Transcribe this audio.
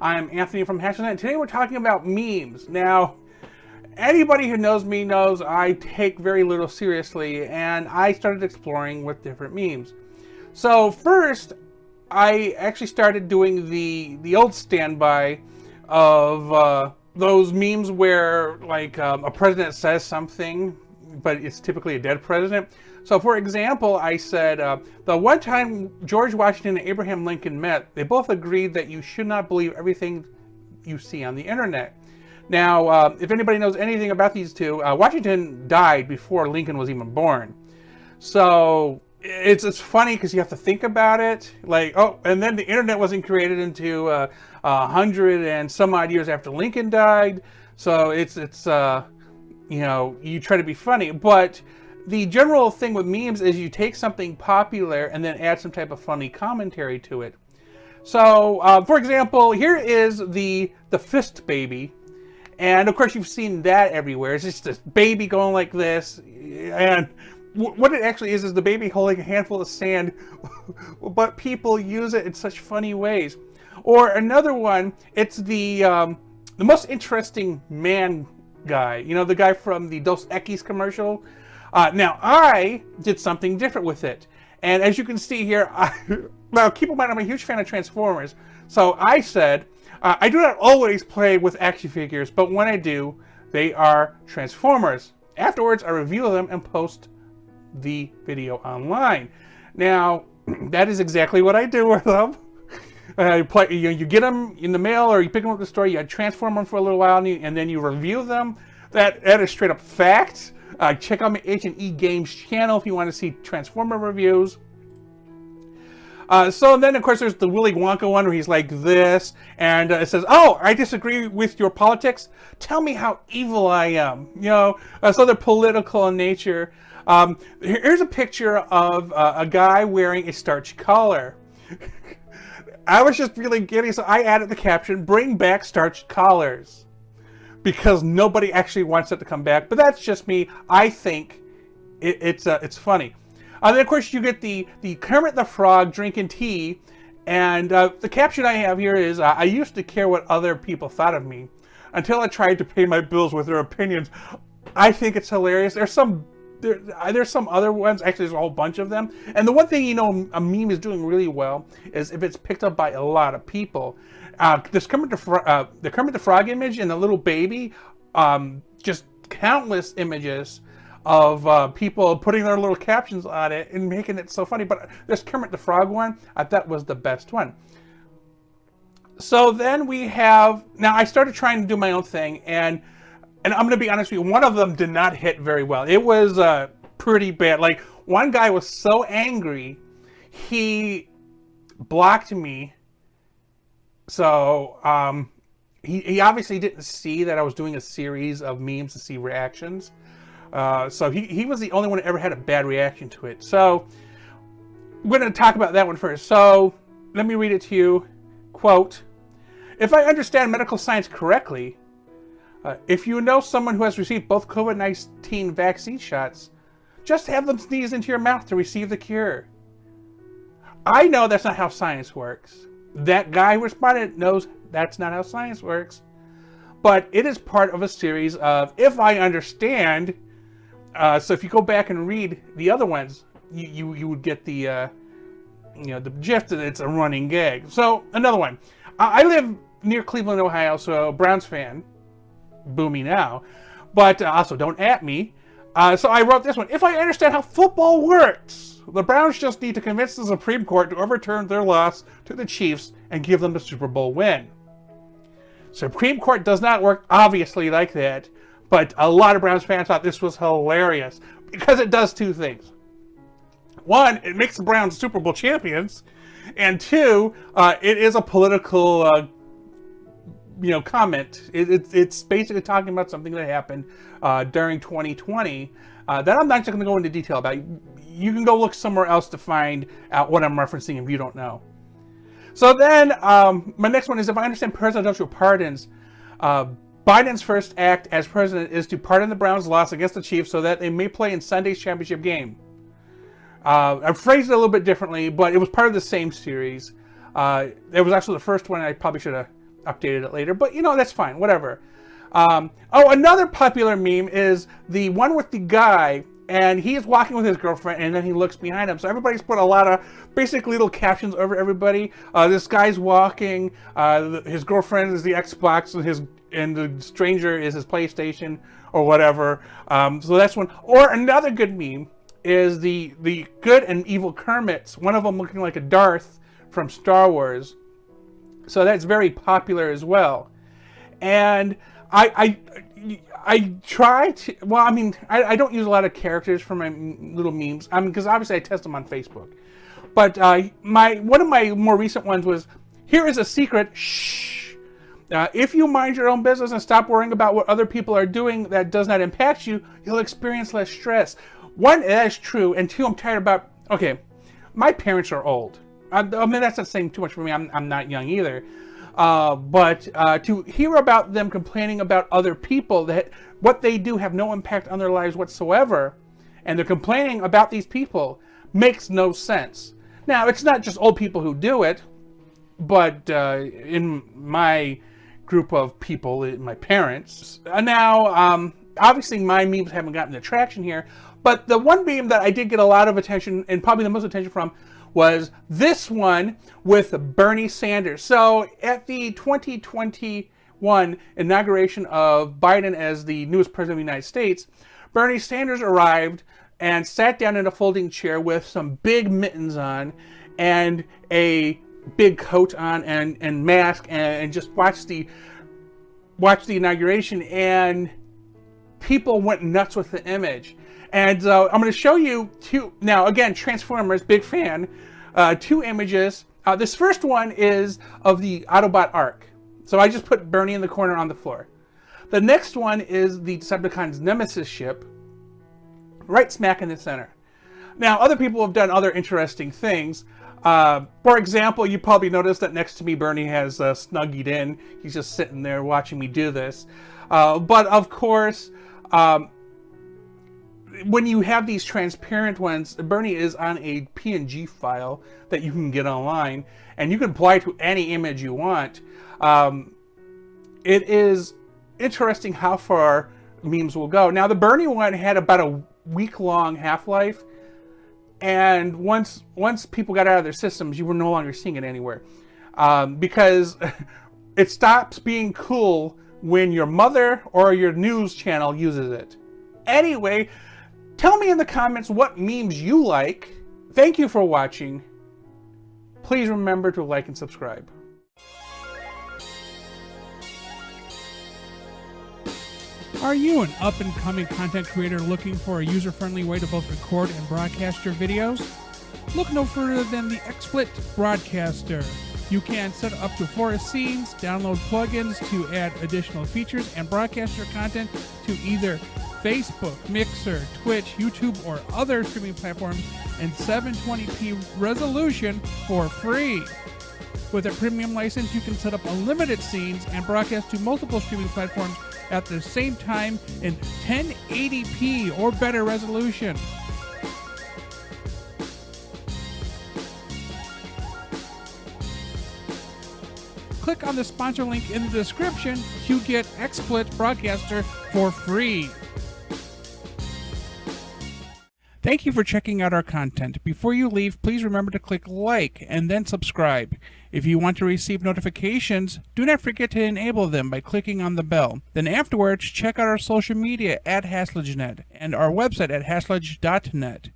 I'm Anthony from Haslage, and today we're talking about memes. Now, anybody who knows me knows I take very little seriously, and I started exploring with different memes. So first, I actually started doing the old standby of those memes where a president says something, but it's typically a dead president. So for example, I said, the one time George Washington and Abraham Lincoln met, they both agreed that you should not believe everything you see on the internet. Now, if anybody knows anything about these two, Washington died before Lincoln was even born. So it's funny because you have to think about it. And then the internet wasn't created into 100 and some odd years after Lincoln died. So it's you try to be funny, but the general thing with memes is you take something popular and then add some type of funny commentary to it. So, for example, here is the fist baby. And of course you've seen that everywhere. It's just this baby going like this. And what it actually is the baby holding a handful of sand, but people use it in such funny ways. Or another one, it's the most interesting man guy. You know, the guy from the Dos Equis commercial. Now, I did something different with it. And as you can see here, now keep in mind I'm a huge fan of Transformers. So I said, I do not always play with action figures, but when I do, they are Transformers. Afterwards, I review them and post the video online. Now, that is exactly what I do with them. You get them in the mail or you pick them up at the store, you transform them for a little while, and then you review them. That is straight up fact. Check out my H&E Games channel if you want to see Transformer reviews. So then, of course, there's the Willy Wonka one where he's like this, and it says, "Oh, I disagree with your politics. Tell me how evil I am." You know, so they're political in nature. Here's a picture of a guy wearing a starch collar. I was just really giddy, so I added the caption, "Bring back starch collars." Because nobody actually wants it to come back, but that's just me. I think it's funny. Then of course you get the Kermit the Frog drinking tea, and the caption I have here is, "I used to care what other people thought of me, until I tried to pay my bills with their opinions." I think it's hilarious. There's some other ones. Actually, there's a whole bunch of them. And the one thing a meme is doing really well is if it's picked up by a lot of people. This Kermit the Frog image and the little baby, just countless images of people putting their little captions on it and making it so funny. But this Kermit the Frog one, I thought was the best one. So then we have, now I started trying to do my own thing, and I'm going to be honest with you, one of them did not hit very well. It was pretty bad. Like, one guy was so angry, he blocked me. So, he obviously didn't see that I was doing a series of memes to see reactions. So he was the only one that ever had a bad reaction to it. So, we're going to talk about that one first. So, let me read it to you. Quote, "If I understand medical science correctly, if you know someone who has received both COVID-19 vaccine shots, just have them sneeze into your mouth to receive the cure." I know that's not how science works. That guy who responded knows that's not how science works. But it is part of a series of, if I understand, so if you go back and read the other ones, you would get the gist that it's a running gag. So, another one. I live near Cleveland, Ohio, so Browns fan. Boo me now. But also, don't at me. So I wrote this one. "If I understand how football works, the Browns just need to convince the Supreme Court to overturn their loss to the Chiefs and give them the Super Bowl win." Supreme Court does not work, obviously, like that. But a lot of Browns fans thought this was hilarious. Because it does two things. One, it makes the Browns Super Bowl champions. And two, it is a political comment. It's basically talking about something that happened during 2020 that I'm not going to go into detail about. You can go look somewhere else to find out what I'm referencing if you don't know. So then, my next one is, if I understand presidential pardons, Biden's first act as president is to pardon the Browns' loss against the Chiefs so that they may play in Sunday's championship game. I phrased it a little bit differently, but it was part of the same series. It was actually the first one. I probably should have updated it later, but you know, that's fine, whatever. Oh, another popular meme is the one with the guy, and he is walking with his girlfriend, and then he looks behind him. So everybody's put a lot of basically little captions over everybody. This guy's walking, his girlfriend is the Xbox, and the stranger is his PlayStation or whatever. So that's one. Or another good meme is the good and evil Kermits. One of them looking like a Darth from Star Wars. So that's very popular as well. And I try to, well, I mean, I don't use a lot of characters for my little memes. I mean, because obviously I test them on Facebook. But one of my more recent ones was, here is a secret, shh. If you mind your own business and stop worrying about what other people are doing that does not impact you, you'll experience less stress. One, that is true, and two, I'm tired about, okay, my parents are old. I mean, that's not saying too much for me. I'm not young either. But to hear about them complaining about other people, that what they do have no impact on their lives whatsoever, and they're complaining about these people, makes no sense. Now, it's not just old people who do it, but in my group of people, my parents. Now, obviously my memes haven't gotten the traction here, but the one meme that I did get a lot of attention, and probably the most attention from, was this one with Bernie Sanders. So at the 2021 inauguration of Biden as the newest president of the United States, Bernie Sanders arrived and sat down in a folding chair with some big mittens on and a big coat on and mask, and just watched the inauguration, and people went nuts with the image. And I'm going to show you two, now again, Transformers, big fan, two images. This first one is of the Autobot Ark. So I just put Bernie in the corner on the floor. The next one is the Decepticons' Nemesis ship, right smack in the center. Now, other people have done other interesting things. For example, you probably noticed that next to me, Bernie has snuggied in. He's just sitting there watching me do this. But of course, when you have these transparent ones, Bernie is on a PNG file that you can get online, and you can apply to any image you want. It is interesting how far memes will go. Now, the Bernie one had about a week-long half-life, and once people got out of their systems, you were no longer seeing it anywhere, because it stops being cool when your mother or your news channel uses it. Anyway, tell me in the comments what memes you like. Thank you for watching. Please remember to like and subscribe. Are you an up-and-coming content creator looking for a user-friendly way to both record and broadcast your videos? Look no further than the XSplit Broadcaster. You can set up to 4 scenes, download plugins to add additional features, and broadcast your content to either Facebook, Mixer, Twitch, YouTube, or other streaming platforms in 720p resolution for free. With a premium license, you can set up unlimited scenes and broadcast to multiple streaming platforms at the same time in 1080p or better resolution. Click on the sponsor link in the description to get XSplit Broadcaster for free. Thank you for checking out our content. Before you leave, please remember to click like and then subscribe. If you want to receive notifications, do not forget to enable them by clicking on the bell. Then afterwards, check out our social media at HaslageNet and our website at haslage.net.